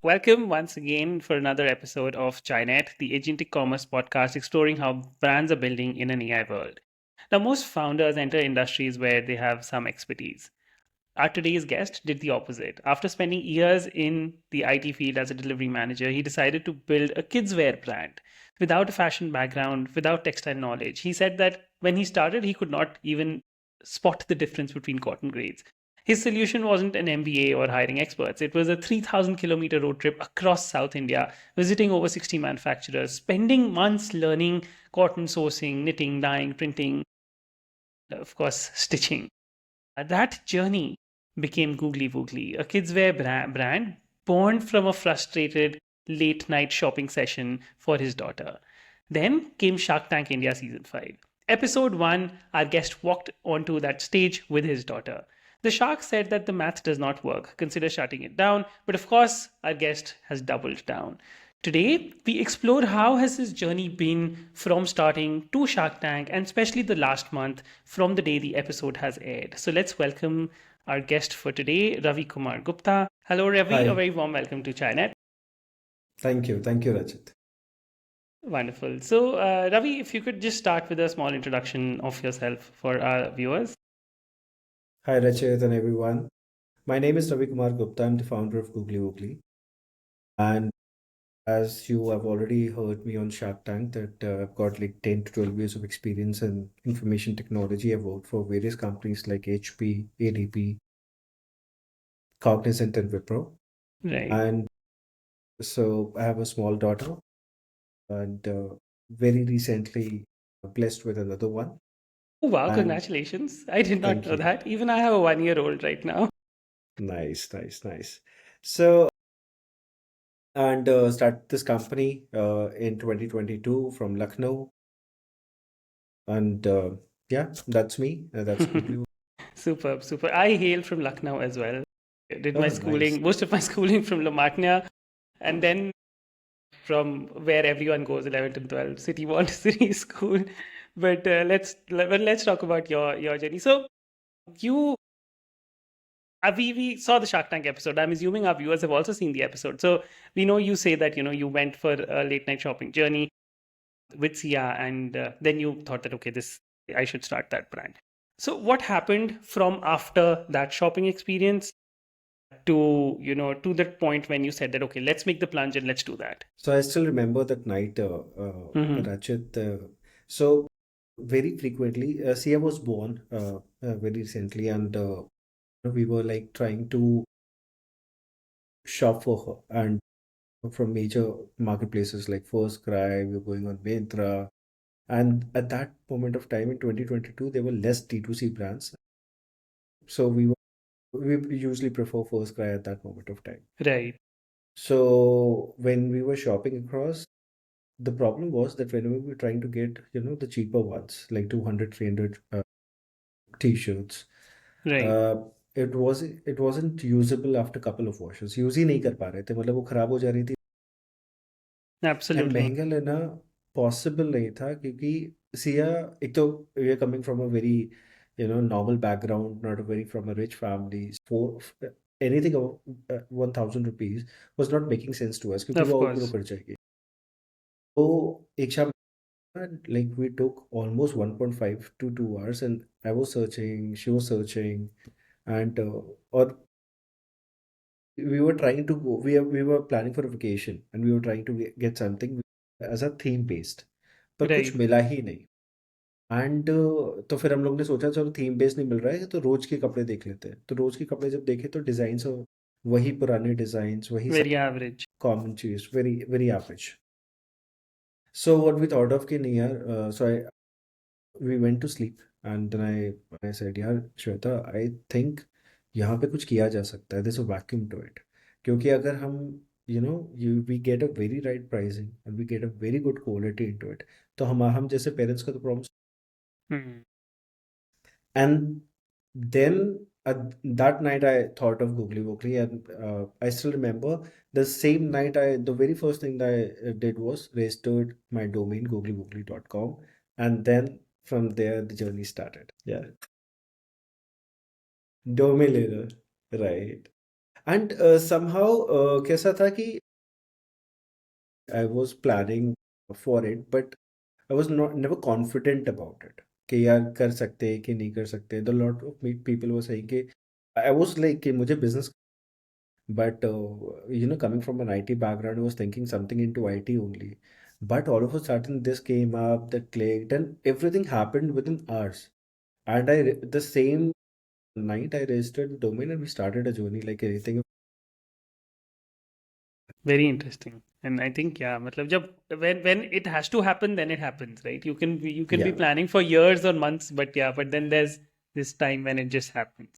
Welcome once again for another episode of Chinet, the agentic commerce podcast exploring how brands are building in an AI world. Now, most founders enter industries where they have some expertise. Our today's guest did the opposite. After spending years in the IT field as a delivery manager, he decided to build a kids' wear brand without a fashion background, without textile knowledge. He said that when he started, he could not even spot the difference between cotton grades. His solution wasn't an MBA or hiring experts. It was a 3,000-kilometer road trip across South India, visiting over 60 manufacturers, spending months learning cotton sourcing, knitting, dyeing, printing, of course, stitching. That journey became Guugly Wuugly, a kidswear brand born from a frustrated late night shopping session for his daughter. Then came Shark Tank India Season 5. Episode 1, our guest walked onto that stage with his daughter. The shark said that the math does not work, consider shutting it down, but of course, our guest has doubled down. Today, we explore how has his journey been from starting to Shark Tank and especially the last month from the day the episode has aired. So let's welcome our guest for today, Ravi Kumar Gupta. Hello, Ravi. A Hi, very warm welcome to Chinet. thank you. Thank you, Rajat. Wonderful. So, Ravi, if you could just start with a small introduction of yourself for our viewers. Hi, Rajat and everyone. My name is Ravi Kumar Gupta. I'm the founder of Guugly Wuugly. And as you have already heard me on Shark Tank, that I've got like 10 to 12 years of experience in information technology. I've worked for various companies like HP, ADP, Cognizant, and Wipro. Right. And so I have a small daughter and very recently blessed with another one. Oh, wow. And Congratulations. I did not thank know you. that. Even I have a 1 year old right now. Nice, nice, nice. So and start this company in 2022 from Lucknow. And yeah, that's me. That's Google. Superb, super. I hail from Lucknow as well. I did my Oh, nice. schooling, most of my schooling from Lamatnia, and then from where everyone goes, 11th and 12th, City Montessori School. But let's talk about your journey. So you we saw the Shark Tank episode. I'm assuming our viewers have also seen the episode. So we know you say that you went for a late night shopping journey with Sia, and then you thought that okay, this I should start that brand. So what happened from after that shopping experience to that point when you said that okay, let's make the plunge and let's do that? So I still remember that night, Mm-hmm. Rachit. So very frequently, Sia was born very recently, and we were like trying to shop for her and from major marketplaces like First Cry, we were going on Myntra. And at that moment of time in 2022, there were less D2C brands. So we usually prefer First Cry at that moment of time. Right. So when we were shopping across, the problem was that whenever we were trying to get, the cheaper ones, like 200, 300 t-shirts, Right. uh, it wasn't usable after a couple of washes. Use ही नहीं कर पा रहे थे मतलब वो खराब हो जा रही थी एंड Absolutely. महंगा लेना पॉसिबल नहीं था क्योंकि सिया एक तो we are coming from a very normal background not a very from a rich family for anything 1000 rupees was not making sense to us क्योंकि Of वो आउटग्रो course. कर जाएगी तो एक शाम like we took almost 1.5 to 2 hours and I was searching she was searching and or we were trying to go we were planning for a vacation and we were trying to get something as a theme based पर कुछ Right. मिला ही नहीं and तो फिर हम लोग ने सोचा चलो थीम बेस्ड नहीं मिल रहा है तो रोज के कपड़े देख लेते हैं तो रोज के कपड़े जब देखे तो डिजाइन वही पुराने डिजाइन वही सब Very average. कॉमन चीज very very average so what we thought of कि नहीं यार so I we went to sleep and then I said यार श्वेता आई थिंक यहाँ पे कुछ किया जा सकता है this a vacuum to it क्योंकि अगर हम you we get a very right pricing and we get a very good quality into it तो हम जैसे पेरेंट्स का तो problem Hmm. and then that night I thought of Googly Woogly and I still remember the same night the very first thing that I did was registered my domain googlywoogly.com and then from there the journey started. Yeah. Domain later. Right. And somehow कैसा था कि I was planning for it, but I was not never confident about it. कि यार कर सकते हैं कि नहीं कर सकते. The lot of people were saying कि I was like कि मुझे business, but coming from an IT background, I was thinking something into IT only. But all of a sudden, this came up, that clicked, and everything happened within hours. And the same night, I registered the domain and we started a journey like anything. Very interesting. And I think, yeah, matlab, when it has to happen, then it happens, right? You can be Yeah. planning for years or months, but yeah, but then there's this time when it just happens.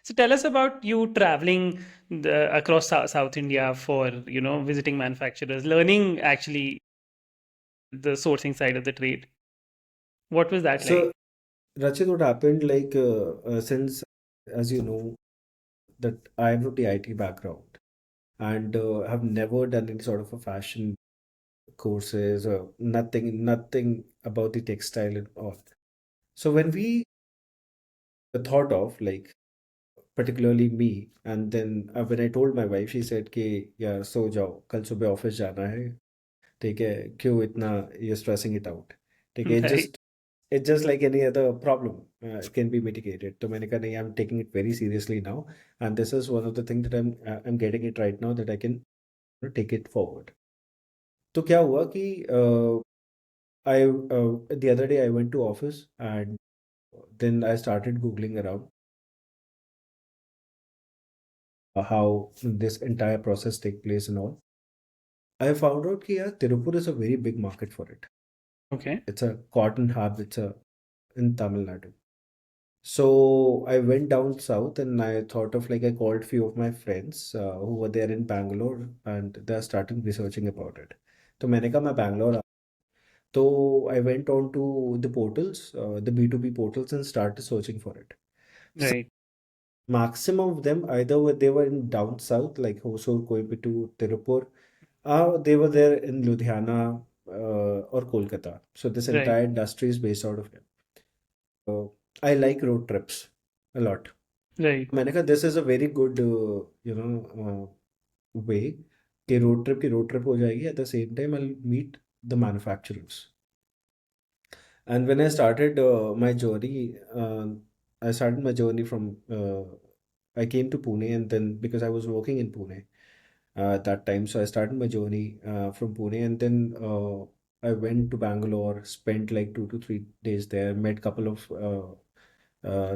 So tell us about you traveling across South India for, visiting manufacturers, learning actually the sourcing side of the trade. What was that like? So, Rachit, what happened, like, since, as you know, that I'm from the IT background and have never done any sort of a fashion courses or nothing about the textile and all. So when we thought of, like, particularly me, and then when I told my wife, she said कि यार सो जाओ, कल सुबह office जाना है. ठीक है, क्यों इतना you're stressing it out. ठीक है, Right. it's just like any other problem. It can be mitigated. तो मैंने कहा नहीं, I'm taking it very seriously now, and this is one of the things that I'm getting it right now, that I can take it forward. तो क्या हुआ कि the other day I went to office, and then I started googling around how this entire process take place and all. I found out कि यार Tirupur is a very big market for it. Okay. It's a cotton hub. It's a in Tamil Nadu. So I went down south and I thought of, like, I called few of my friends who were there in Bangalore, and they are starting researching about it. तो मैंने कहा मैं Bangalore. So I went on to the portals, the B2B portals, and started searching for it. So Right. maximum of them either they were in down south like Hosur, Coimbatore, Tirupur, they were there in Ludhiana or Kolkata. So this Right. entire industry is based out of here. I like road trips a lot. Right. मैंने कहा this is a very good way कि road trip हो जाएगी. At the same time I'll meet the manufacturers. And when I started my journey, I started my journey from I came to Pune, and then because I was working in Pune at that time, so I started my journey from Pune, and then I went to Bangalore, spent like 2 to 3 days there, met couple of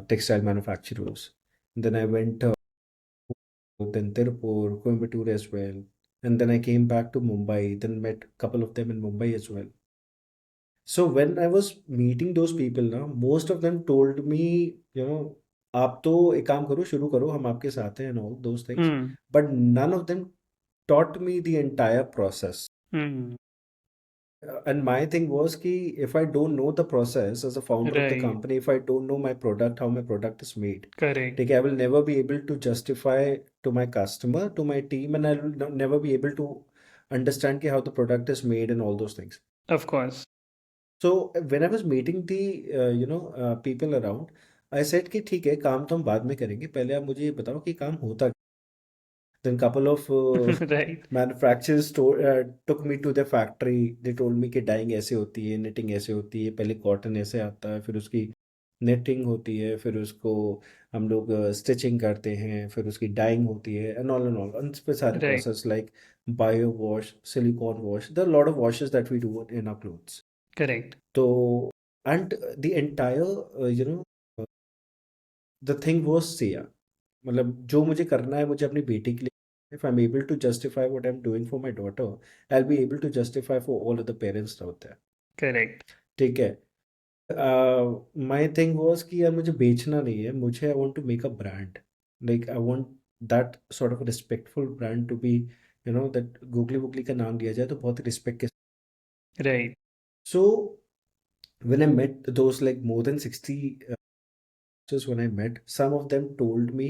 textile manufacturers. Then I went then Tirupur, Coimbatore as well, and then I came back to Mumbai. Then met couple of them in Mumbai as well. So when I was meeting those people now, most of them told me, आप तो एक काम करो, शुरू करो, हम आपके साथ हैं and all those things. Hmm. But none of them taught me the entire process. Hmm. And my thing was कि if I don't know the process as a founder of the Right. company, if I don't know my product, how my product is made, Correct. like I will never be able to justify to my customer, to my team, and I will never be able to understand कि how the product is made and all those things. Of course. So when I was meeting the people around, I said कि ठीक है, काम तो हम बाद में करेंगे, पहले आप मुझे ये बताओ कि काम होता. Then couple of Right. manufacturers took me to the factory. They told me कि डाइंग ऐसे होती है, knitting ऐसे होती है, पहले कॉटन ऐसे आता है, फिर उसकी नेटिंग होती है, फिर उसको हम लोग स्टिचिंग करते हैं, फिर उसकी डाइंग होती है, एंड ऑल उन पे सारे Right. Process like bio wash, silicon wash, there lot of washes that we do in our clothes. Correct. तो and the entire the thing was Siya, मतलब जो मुझे करना है मुझे अपनी बेटी के लिए, if I am able to justify what I am doing for my daughter, I will be able to justify for all other parents out there. Correct. ठीक है. माय थिंग वाज कि यार मुझे बेचना नहीं है, मुझे I want to make a brand. Like I want that sort of respectful brand to be, that googly woogly का नाम लिया जाए तो बहुत रिस्पेक्ट के. Right. So when I met those like more than 60 just when I met, some of them told me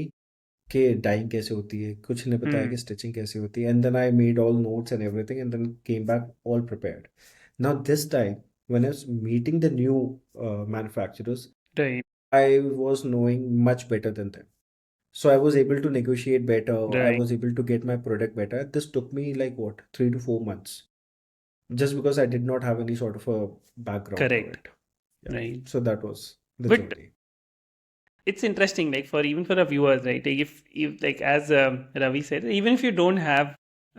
कि dying कैसे होती है, कुछ ने बताया कि Hmm. स्टिचिंग कैसे होती है, and then I made all notes and everything and then came back all prepared. Now this time when I was meeting the new manufacturers, Right. I was knowing much better than them. So I was able to negotiate better. I Right. was able to get my product better. This took me like what, 3 to 4 months, just because I did not have any sort of a background to Correct. it. Yeah. Right. So that was the But journey. it's interesting, like for even for our viewers, right? Like if like as Ravi said, even if you don't have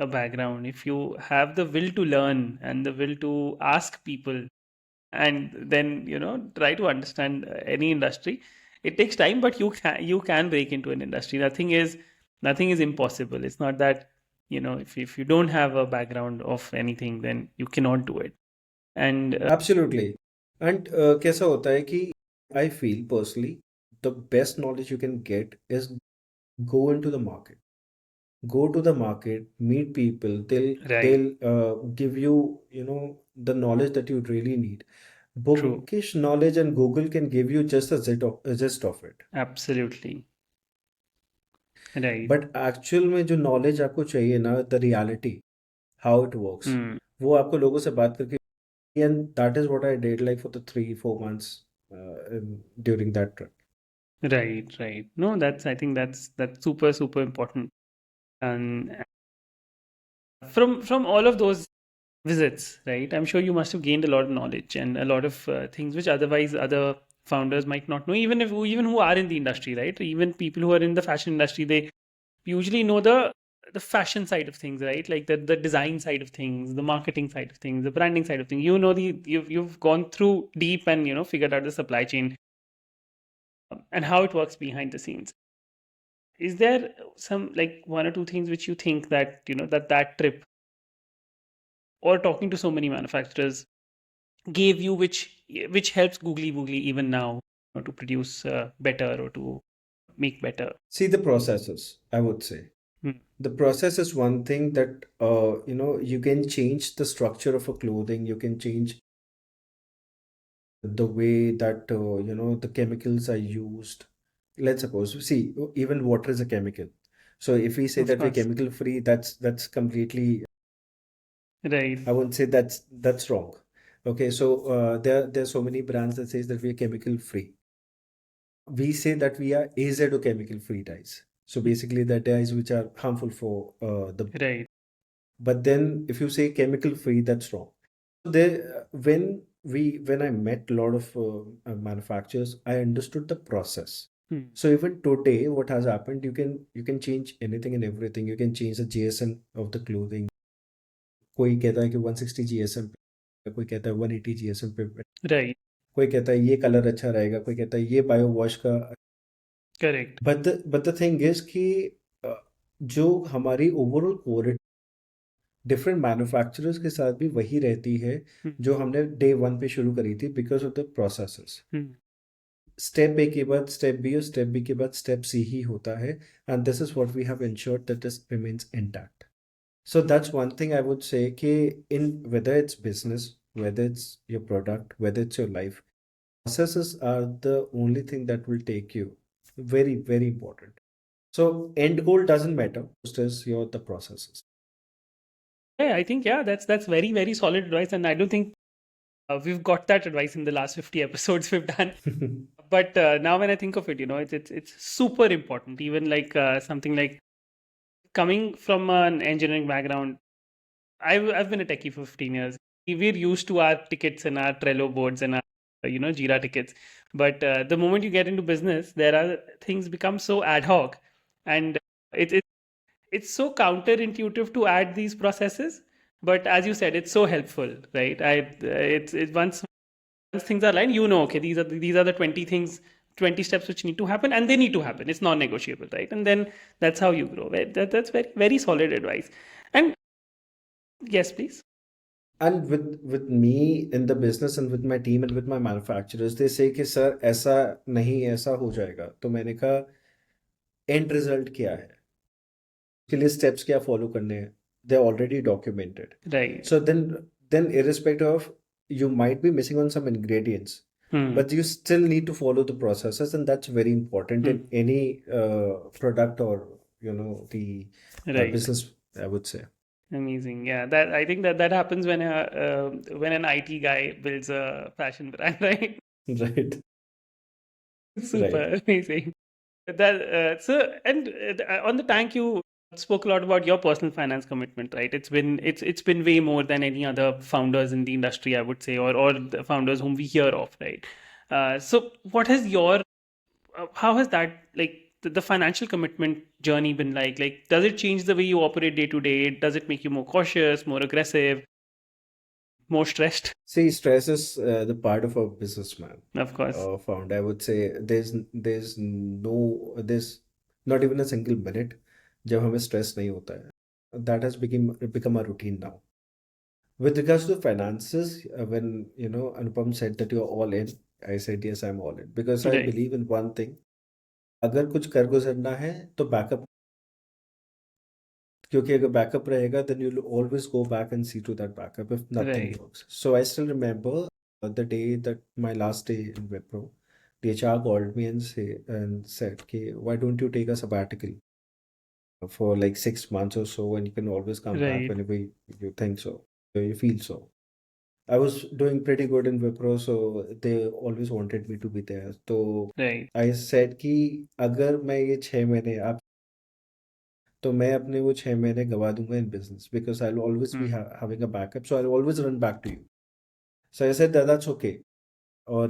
a background, if you have the will to learn and the will to ask people, and then try to understand any industry, it takes time, but you can break into an industry. Nothing is impossible. It's not that if you don't have a background of anything, then you cannot do it. And Absolutely. And कैसा होता है कि I feel personally the best knowledge you can get is go into the market. Go to the market, meet people. They'll right, they'll give you, the knowledge that you really need. true, Bookish knowledge and Google can give you just a gist of it. absolutely, right. But actual में जो knowledge आपको चाहिए ना, the reality, how it works, Hmm. वो आपको लोगों से बात करके, and that is what I did like for the 3 4 months during that trip. Right, right. No, I think that's super, super important. And from all of those visits, right? I'm sure you must have gained a lot of knowledge and a lot of things which otherwise other founders might not know, even who are in the industry, right? Even people who are in the fashion industry, they usually know the fashion side of things, right? Like the design side of things, the marketing side of things, the branding side of things. You've gone through deep and figured out the supply chain and how it works behind the scenes. Is there some like one or two things which you think that that trip or talking to so many manufacturers gave you, which helps Googly Woogly even now, to produce better or to make better? See the processes, I would say. Hmm. The process is one thing that you can change the structure of a clothing. You can change the way that the chemicals are used. Let's suppose, see, even water is a chemical. So if we say Of that we're course. chemical free, that's completely, Right. I wouldn't say that's wrong. Okay, so there's so many brands that says that we are chemical free. We say that we are azo chemical free dyes. So basically, the dyes which are harmful for the. Right. But then if you say chemical free, that's wrong. So there, when I met a lot of manufacturers, I understood the process. Hmm. So even today, what has happened, you can change anything and everything. You can change the GSM of the clothing. कोई कहता है कि 160 GSM पे, कोई कहता है 180 GSM पे, Right. कोई कहता है ये कलर अच्छा रहेगा, कोई कहता है ये बायो वॉश का. Correct. But the thing is कि अ, जो हमारी ओवरऑल क्वालिटी डिफरेंट मैन्युफैक्चरर्स के साथ भी वही रहती है Hmm. जो हमने डे वन पे शुरू करी थी, because of the processes. Hmm. Step A के बाद स्टेप बी और स्टेप बी के बाद स्टेप सी ही होता है, and this is what we have ensured that this remains intact. So that's one thing I would say कि in whether it's business, whether it's your product, whether it's your life, processes are the only thing that will take you. Very, very important. So end goal doesn't matter. Just as your the processes. Yeah, I think that's very, very solid advice, and I don't think we've got that advice in the last 50 episodes we've done. But now when I think of it, it's super important. Even like something like coming from an engineering background, I've been a techie for 15 years. We're used to our tickets and our Trello boards and our Jira tickets. But the moment you get into business, there are things become so ad hoc, and it, it it's so counterintuitive to add these processes. But as you said, it's so helpful, right? It's once things are aligned, okay, these are the 20 things, 20 steps which need to happen, and they need to happen. It's non-negotiable, right? And then that's how you grow. That's very, very solid advice. And yes, please. And with me in the business and with my team and with my manufacturers, they say कि sir ऐसा नहीं, ऐसा हो जाएगा. तो मैंने कहा end result क्या है, उसके लिए steps क्या follow करने हैं, they're already documented. Right. So then irrespective of, you might be missing on some ingredients, Hmm. but you still need to follow the processes, and that's very important in Hmm. any product or the Right. business, I would say. Amazing. Yeah, that I think that happens when an IT guy builds a fashion brand, right? Right, right. Super amazing. That so and on the tank you spoke a lot about your personal finance commitment, right? It's been way more than any other founders in the industry, I would say, or the founders whom we hear of, right? So what has your how has that like the financial commitment journey been like? Like, does it change the way you operate day to day? Does it make you more cautious, more aggressive, more stressed? See, stress is the part of a businessman. Of course, Found, I would say there's not even a single minute जब हमें stress नहीं होता है. That has become a routine now. With regards to finances, when Anupam said that you're all in, I said yes, I'm all in because I right, believe in one thing. अगर कुछ कर गुजरना है तो backup, क्योंकि अगर backup रहेगा then you'll always go back and see to that backup if nothing right, works. So I still remember the day that my last day in Wipro, the HR called me and said, "Okay, why don't you take a sabbatical for like 6 months or so, and you can always come back right, whenever you think so, you feel so." I was doing pretty good in Wipro, so they always wanted me to be there. So right, I said कि अगर मैं ये 6 महीने आप तो मैं अपने वो 6 महीने गवा दूंगा in business because I'll always be hmm, having a backup, so I'll always run back to you. So I said that that's okay. और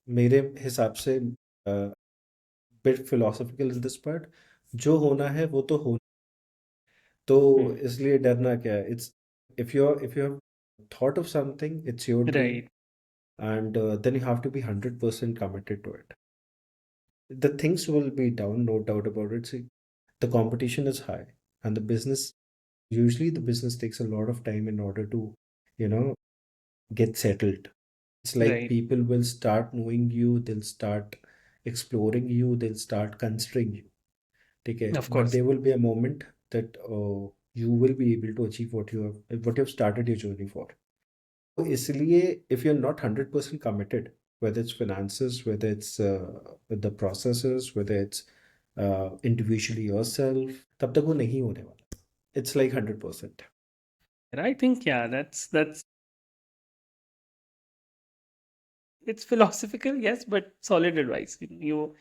मेरे हिसाब से bit philosophical in this part, जो होना है वो तो होना, तो hmm, इसलिए डरना क्या है? It's if you have thought of something, it's your dream, right, and then you have to be 100% committed to it. The things will be down, no doubt about it. See, the competition is high, and the business takes a lot of time in order to, you know, get settled. It's like right, people will start knowing you, they'll start exploring you, they'll start considering you. Okay, of but course, there will be a moment that you will be able to achieve what you have started your journey for. तो इसलिए if you're not 100% committed, whether it's finances, whether it's the processes, whether it's individually yourself, तब तक वो नहीं होने वाला. It's like 100%. I think yeah, that's it's philosophical, yes, but solid advice. You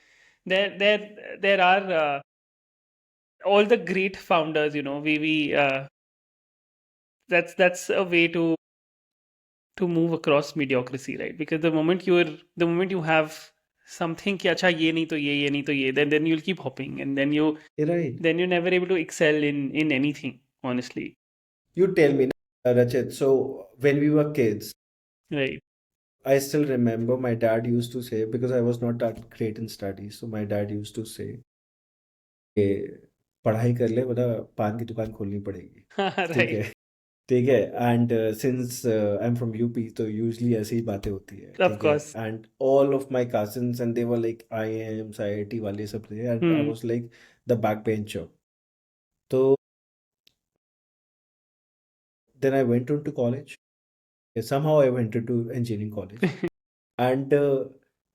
there are all the great founders. We that's a way to move across mediocrity, right? Because the moment you have something कि अच्छा ये नहीं तो ये, then you'll keep hopping, and Right. then you're never able to excel in anything, honestly, You tell me, Rachit. So when we were kids, right? I still remember my dad used to say, because I was not that great in studies, so my dad used to say कि पढ़ाई कर ले वरना पान की दुकान खोलनी पड़ेगी. ठीक है. Right, ठीक है. And since I am from UP तो यूजली ऐसी ही बातें होती है. of ठीक है. course. And all of my cousins and they were like AIIMS IIT वाले सब थे, and I Hmm. Was like the back bencher. तो then I went to college. Somehow I went into engineering college, and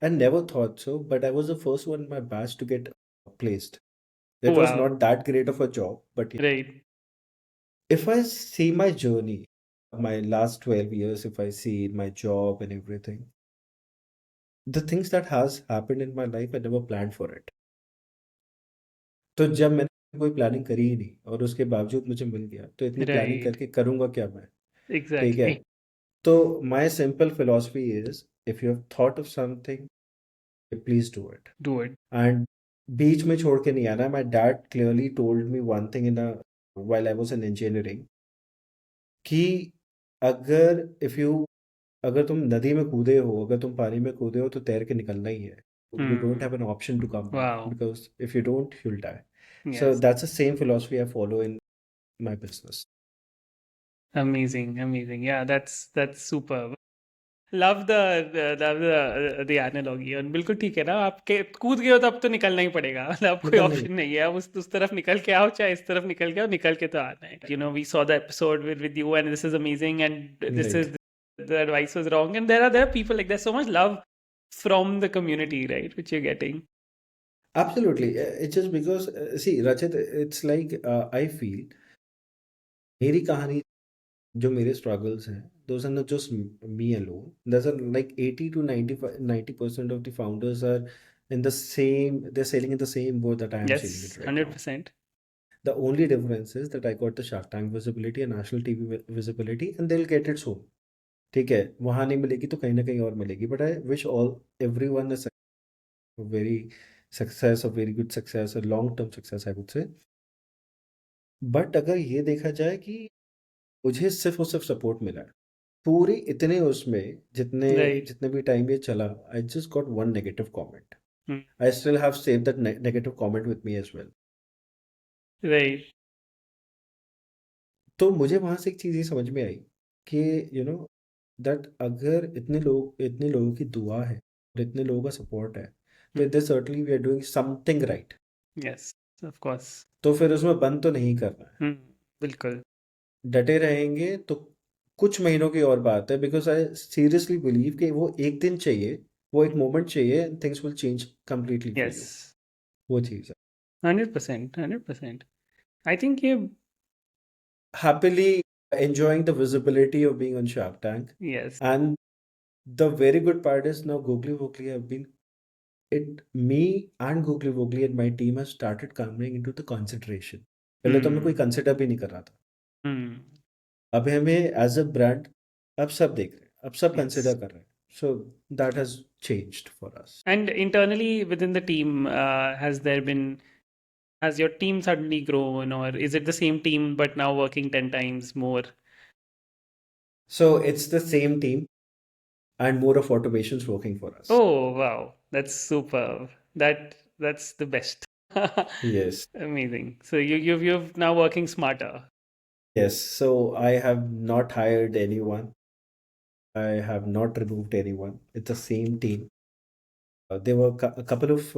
I never thought so, but I was the first one in my batch to get placed. It was Wow, not that great of a job, but right, if I see my journey, my last 12 years, if I see my job and everything, the things that has happened in my life, I never planned for it. तो जब मैंने कोई planning करी ही नहीं और उसके बावजूद मुझे मिल गया, तो इतनी प्लानिंग right, करके करूँगा क्या मैं? ठीक है? exactly. तो my simple philosophy is, if you have thought of something, please do it. Do it. And बीच में छोड़ के नहीं आना. My dad clearly told me one thing while I was in engineering, कि अगर तुम नदी में कूदे हो, अगर तुम पानी में कूदे हो तो तैर के निकलना ही है. You don't Hmm. have an option to come back, Wow. because if you don't, you'll die. So Yes. that's the same philosophy I follow in my business. Amazing, amazing. Yeah, that's superb. Love the analogy. और बिल्कुल ठीक है ना, आपके कूद गए हो तो अब तो निकलना ही पड़ेगा. मतलब अब कोई निकलना ही ऑप्शन नहीं है. अब उस तरफ निकल के आओ, चाहे इस तरफ निकल के आओ, निकल के तो आना है. We saw the episode with you, and this is amazing, and this right. is the advice was wrong, and there are people like there's so much love from the community, right, which you're getting. Absolutely. It's just because see, Rachit, it's like I feel मेरी कहानी, जो मेरे struggles हैं, those are not just me alone. There's like 80 to 90% of the founders are in the same, they're sailing in the same boat that I am sailing Yes, it right now. 100%. The only difference is that I got the Shark Tank visibility and national TV visibility, and they'll get it soon. ठीक है, वहां नहीं मिलेगी तो कहीं ना कहीं और मिलेगी. But I wish all everyone a very success, a very good success, a long term success, I would say. But अगर ये देखा जाए कि मुझे सिर्फ और सिर्फ सपोर्ट मिला है पूरी इतने उसमें, जितने Right. जितने भी टाइम ये चला, I just got one negative comment. Hmm. I still have save that negative comment with me as well. Right. तो मुझे वहां से एक चीज़ ये समझ में आई कि दैट अगर इतने लोगों की दुआ है और इतने लोगों का सपोर्ट है, Hmm. तो they certainly we are doing something right. Yes, of course. तो फिर उसमें बंद तो नहीं करना है. Hmm. बिल्कुल. डटे रहेंगे तो कुछ महीनों की और बात है, बिकॉज आई सीरियसली बिलीव कि वो एक दिन चाहिए, वो एक मोमेंट चाहिए, things will change completely for you. Yes. वो चीज़ है. 100%. 100%. I think ये Happily enjoying the visibility of being on Shark Tank. yes. And the very good part is now Googly Woogly have been it me and Googly Woogly and my team has started coming into the consideration. पहले तो हमें कोई Hmm. Consider भी नहीं कर रहा था. Hmm. अभी हमें एज अ ब्रांड अब सब देख रहे हैं, अब सब Yes. कंसिडर कर रहे हैं. So that has changed for us. And internally within the team, has your team suddenly grown, or is it the same team but now working 10 times more? So it's the same team and more of automations working for us. Oh, wow. That's superb. That's the best. Yes. Amazing. So you've now working smarter. Yes. So I have not hired anyone. I have not removed anyone. It's the same team. There were a couple of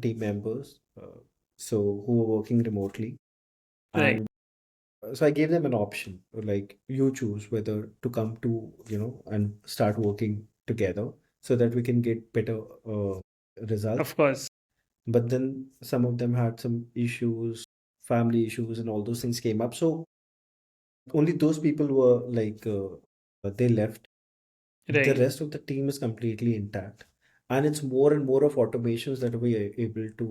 team members, so who were working remotely, Right. and so I gave them an option, like you choose whether to come to and start working together so that we can get better results. Of course. But then some of them had some issues, family issues, and all those things came up. So only those people were like they left. The Right. rest of the team is completely intact, and it's more and more of automations that we are able to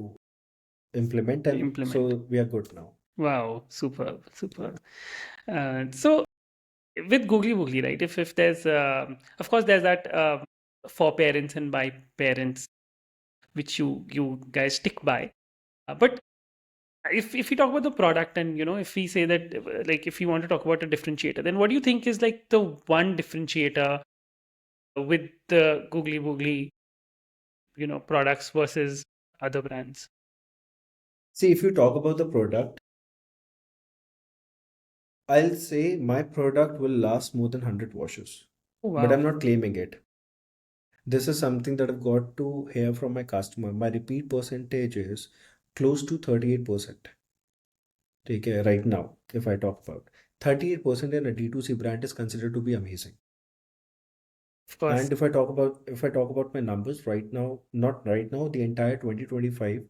implement, and Implement. so we are good now. Wow. Superb. Superb. So with Googly Woogly, right? If there's of course there's that for parents and by parents which you guys stick by. But if we talk about the product and if we say that like if you want to talk about a differentiator, then what do you think is like the one differentiator with the Googly Woogly products versus other brands? See, if you talk about the product, I'll say my product will last more than 100 washes, Oh, but I'm wow. not claiming it. This is something that I've got to hear from my customer. My repeat percentage is close to 38%. Take care right now, if I talk about 38% in a D2C brand is considered to be amazing. Of course. And if I talk about my numbers right now, not right now, the entire 2025,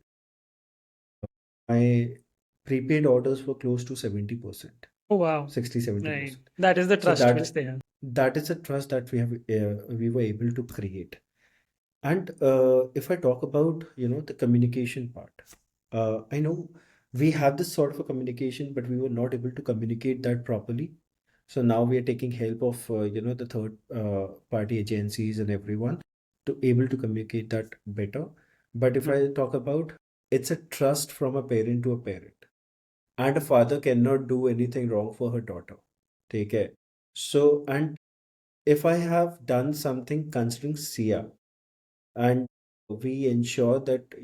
my prepaid orders were close to 70%, Oh, wow. 60, Right. 70%. That is the So trust which they have. that is a trust that we were able to create. And if I talk about the communication part, I know we have this sort of a communication, but we were not able to communicate that properly. So now we are taking help of the third party agencies and everyone to able to communicate that better. But if I Mhm. talk about, it's a trust from a parent to a parent, and a father cannot do anything wrong for her daughter. Take care. So, and if I have done something considering Sia, and we ensure that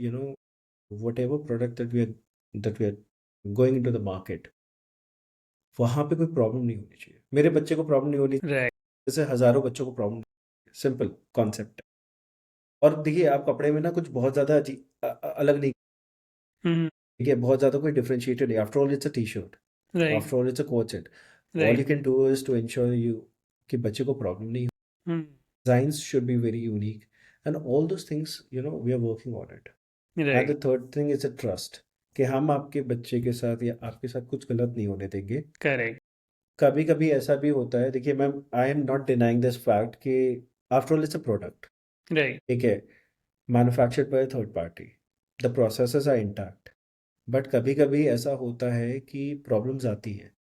whatever product that we are going into the market, वहां पे कोई problem नहीं होनी चाहिए. मेरे बच्चे को problem नहीं होनी चाहिए, Right. जैसे हजारों बच्चों को प्रॉब्लम. Simple concept. और देखिए, आप कपड़े में ना कुछ बहुत ज्यादा अलग नहीं. Mhm. ठीक है, बहुत ज्यादा कोई डिफरेंशिएटेड नहीं. After all it's a T shirt, Right. After all it's a coat set. All Right. You can do is to ensure you कि बच्चे को प्रॉब्लम नहीं हो. Mhm. Designs should be very unique, and all those things we are working on it. And Right. the third thing is a trust, कि हम आपके बच्चे के साथ या आपके साथ कुछ गलत नहीं होने देंगे. Correct. कभी कभी ऐसा भी होता है, देखिए ma'am, I am not denying this fact कि after all it's a product. Right. ठीक है, manufactured by a third party. The processes are intact. But कभी कभी ऐसा होता है कि प्रॉब्लम्स आती हैं.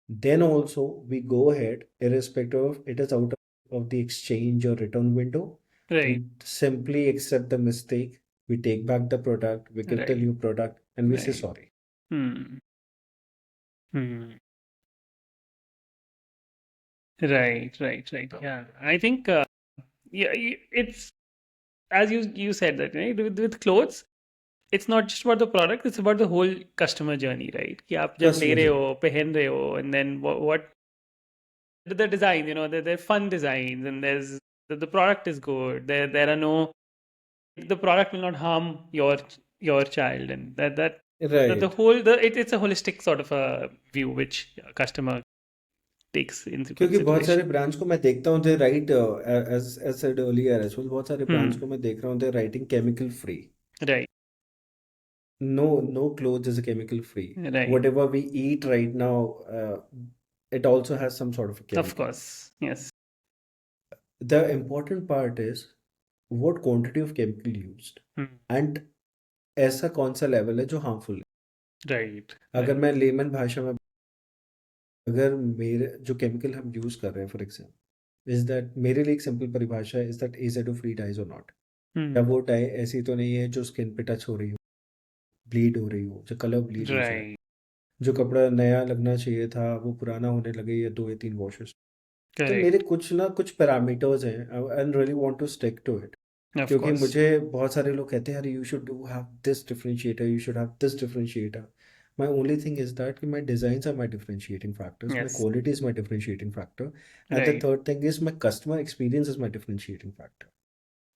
Then also we go ahead, irrespective of it is out of the exchange or return window. Right. We simply accept the mistake. We take back the product. We give the Right. new product, and we say Right. sorry. Hmm. Hmm. Right. Right. Right. Yeah. I think yeah, it's as you said that, right? With clothes, it's not just about the product, it's about the whole customer journey, right? कि आप जब ले Customer रहे journey. हो, पहन रहे हो, and then what the design, they're fun designs, and the product is good. There are no, the product will not harm your child, and the Right. whole it's a holistic sort of a view which a customer takes into क्योंकि बहुत सारे consideration. Brands को मैं देखता हूँ they write as as said earlier as well बहुत सारे brands को Hmm. मैं देख रहा हूँ they writing chemical free. Right. No clothes is a chemical free. Right. Whatever we eat right now, it also has some sort of a Of chemical. course. Yes. The important part is what quantity of chemical used Hmm. and ऐसा कौन सा level है जो harmful है. Right. अगर Right. मैं lemon भाषा में अगर मेरे जो केमिकल हम यूज कर रहे हैं फॉर एग्जाम्पल इज दैट मेरे लिए एक सिंपल परिभाषा है is that is it free dyes और नॉट. या Hmm. वो डाई ऐसी तो नहीं है जो स्किन पे टच हो रही हो, ब्लीड हो रही हो, जो कलर ब्लीड हो जाए, Right. जो कपड़ा नया लगना चाहिए था वो पुराना होने लगे या 2 या 3 वॉशेस. तो मेरे Correct. कुछ ना कुछ पैरामीटर्स हैं and really want to stick to it. Of क्योंकि course. मुझे बहुत सारे लोग कहते हैं यार you should do have this differentiator, you should have this differentiator. My only thing is that कि my designs are my differentiating factors, my Yes. Quality is my differentiating factor, and the Right. Third thing is my customer experience is my differentiating factor.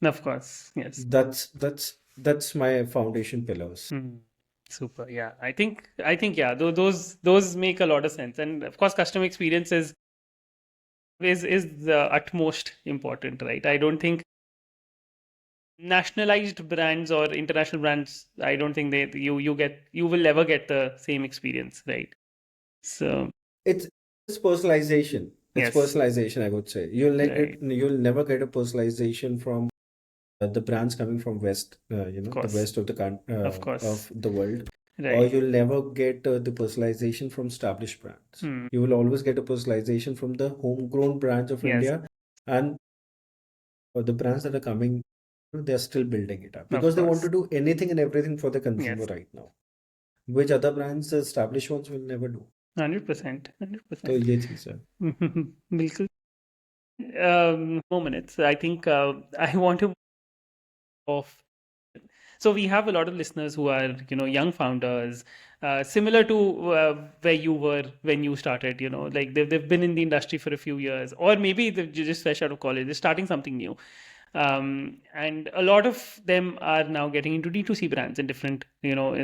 Of course. Yes. That's my foundation pillars. Hmm. Super. Yeah. I think yeah, those make a lot of sense. And of course, customer experience is the utmost important, right? I don't think nationalized brands or international brands, I don't think you will never get the same experience, right? So It's it's personalization. It's yes, personalization, I would say. right. You'll never get a personalization from the brands coming from West, Of the course. west of Of of course. the world, or Right. you'll never get the personalization from established brands. Hmm. You will always get a personalization from the homegrown brands of Yes. India, and the brands that are coming, they're still building it up Of because they want course. to do anything and everything for the consumer Yes. right now, which other brands, the established ones, will never do. 100%. तो 100%. ये चीज़ है. बिल्कुल. 4 minutes. I think I want to off. So we have a lot of listeners who are, young founders, similar to where you were when you started. Like they've been in the industry for a few years, or maybe they're just fresh out of college. They're starting something new, and a lot of them are now getting into D2C brands in different,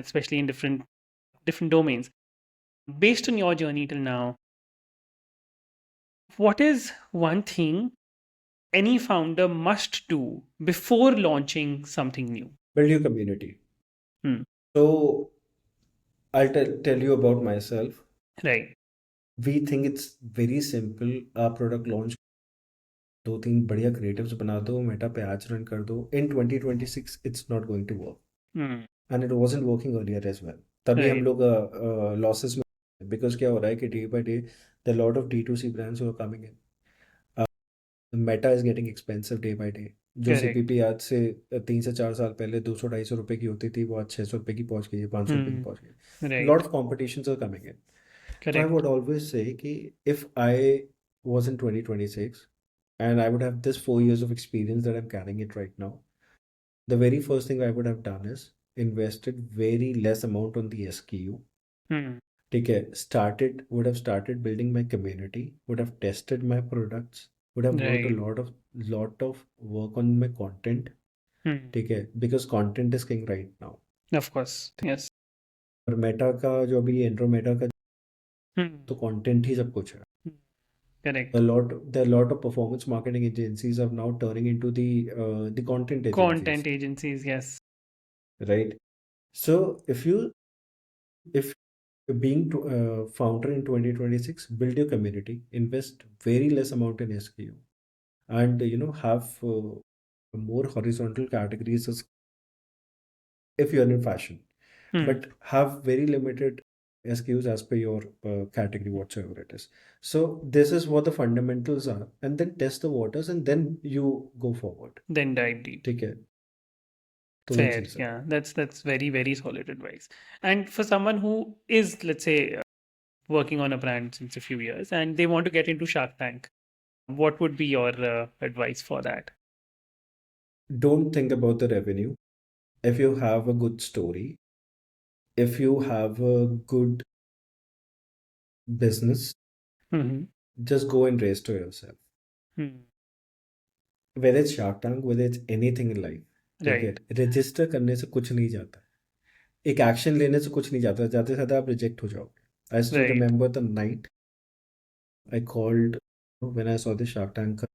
especially in different domains. Based on your journey till now, what is one thing any founder must do before launching something new? Build your community. Hmm. So I'll tell you about myself. Right. We think it's very simple. Our product launch, 2 3 बढ़िया creatives बना दो, Meta पे ads run कर दो. In 2026, it's not going to work. Hmm. And it wasn't working earlier as well. तभी हम Right. लोग losses में, because क्या हो रहा है कि day by day there are a lot of D2C brands who are coming in. Meta is getting expensive day by day. जो Correct. सीपीपी आज से 3 से 4 साल पहले 200 250 रुपए की होती थी वो आज 600 रुपए की पहुंच गई है, 500 रुपए की Hmm. पहुंच गई है. Lot Right. Of competition are coming in. तो I Correct. Would always say कि if I was in 2026 and I would have this 4 years of experience that I'm carrying it right now, the very first thing I would have done is invested very less amount on the SKU. Hmm. ठीक है, started would have started building my community, would have tested my products, would have worked a Right. lot of work on my content. Hmm. ठीक है, because content is king right now. Of course. Yes. और Meta का जो अभी Andrew Meta का, Hmm. तो content ही सब कुछ है. Hmm. Correct. There are a lot of performance marketing agencies are now turning into the content agencies, Content agencies. Yes. right? So if being founder in 2026, build your community, invest very less amount in SKU, and have more horizontal categories is if you're in fashion, Hmm. but have very limited SKUs as per your category, whatsoever it is. So this is what the fundamentals are, and then test the waters, and then you go forward. Then dive deep. ठीक है, तो वही Fair. चीज़ है. Yeah, that's very, very solid advice. And for someone who is, let's say, working on a brand since a few years and they want to get into Shark Tank, what would be your advice for that? Don't think about the revenue. If you have a good story, if you have a good business, Hmm. just go and raise to yourself. Hmm. Whether it's Shark Tank, whether it's anything in life, ठीक है, Right. Register करने से कुछ नहीं जाता, एक action लेने से कुछ नहीं जाता, जाते जाते आप रिजेक्ट हो जाओगे. I still Right. Remember the night I called when I saw the shark tank का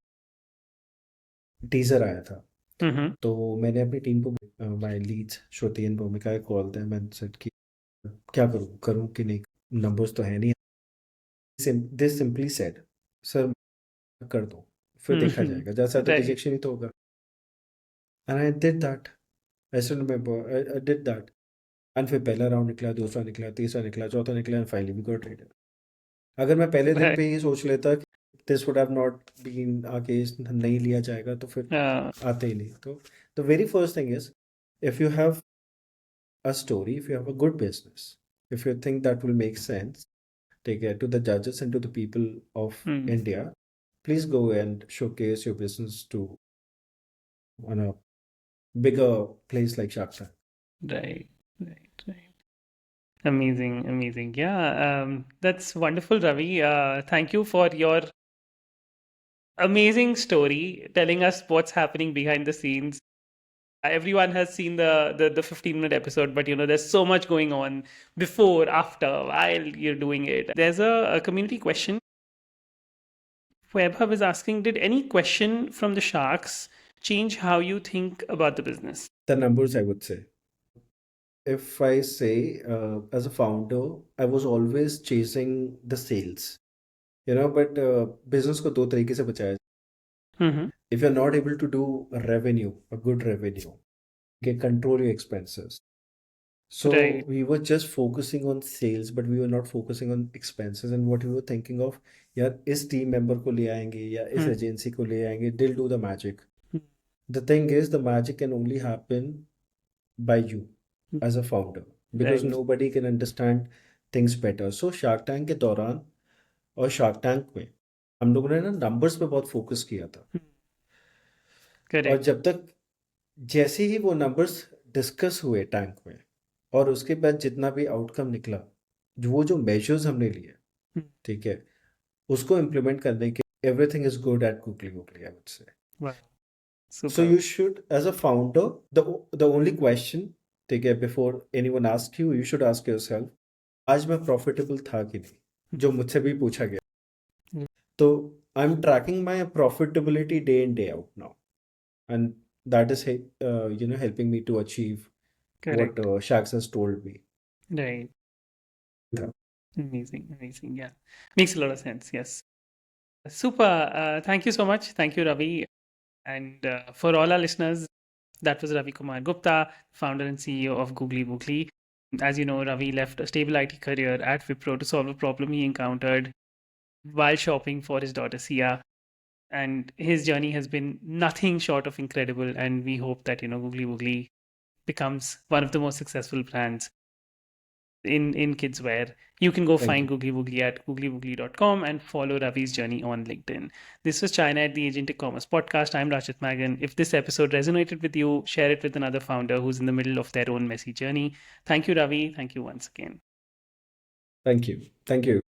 टीजर आया था. Hmm. तो मैंने अपनी टीम को माय लीड्स श्रुति एंड भूमिका कॉल देम एंड सेड कि क्या करूँ करूँ कि नहीं, नंबर्स तो है नहीं. दे सिंपली सेड सर कर दो, फिर देखा Hmm. जाएगा, जैसा तो Right. रिजेक्शन ही तो होगा. And I did that. I still remember I did that. And फिर पहला राउंड निकला, दूसरा निकला, तीसरा निकला, चौथा निकला, and finally we got traded. अगर मैं पहले दिन Right. पे ही सोच लेता कि this would have not been a case, नहीं लिया जाएगा, तो फिर Uh, आते ही नहीं. तो the very first thing is, if you have a story, if you have a good business, if you think that will make sense, take it to the judges and to the people of hmm. India, please go and showcase your business to on a bigger place like Shark Tank. Right. Right. Right. Amazing. Amazing. Yeah. That's wonderful, Ravi. Thank you for your amazing story, telling us what's happening behind the scenes. Everyone has seen the 15-minute episode, but there's so much going on before, after, while you're doing it. There's a community question. Webhub is asking, did any question from the sharks change how you think about the business? The numbers, I would say. If I say, as a founder, I was always chasing the sales, but business को दो तरीके से बचाया. Mm-hmm. If you're not able to do a revenue, a good revenue, you can control your expenses. So Right. we were just focusing on sales, but we were not focusing on expenses. And what we were thinking of, यार इस team member को ले आएंगे या इस Mm-hmm. agency को ले आएंगे, they'll do the magic. The thing is, the magic can only happen by you as a founder, because Right. nobody can understand things better. So Shark Tank के दौरान और Shark Tank में हम लोगों ने ना numbers पे बहुत focus किया था. और Correct. जब तक जैसे ही वो नंबर्स डिस्कस हुए टैंक में, और उसके बाद जितना भी आउटकम निकला, जो मेजर्स हमने लिए, Hmm. ठीक है, उसको इम्प्लीमेंट करने के, everything is good at Guugly Wuugly, I would say. Wow. So Super. You should as a founder, the only question, ठीक है, before anyone ask you, you should ask yourself, आज मैं प्रॉफिटेबल था कि नहीं, जो मुझसे भी पूछा गया. Hmm. तो I am tracking my profitability day in day out now, and that is helping me to achieve what Correct. Shax has told me. Right. Yeah. Amazing. Amazing. Yeah. Makes a lot of sense. Yes. Super. Thank you so much. Thank you, Ravi. And for all our listeners, that was Ravi Kumar Gupta, founder and CEO of Guugly Wuugly. As you know, Ravi left a stable IT career at Wipro to solve a problem he encountered while shopping for his daughter Sia. And his journey has been nothing short of incredible. And we hope that, Guugly Wuugly becomes one of the most successful brands in kids wear. You can go Thank find you. Guugly Wuugly at googlywoogly.com and follow Ravi's journey on LinkedIn. This was China at the Agentic Commerce podcast. I'm Rachit Magan. If this episode resonated with you, share it with another founder who's in the middle of their own messy journey. Thank you, Ravi. Thank you once again. Thank you. Thank you.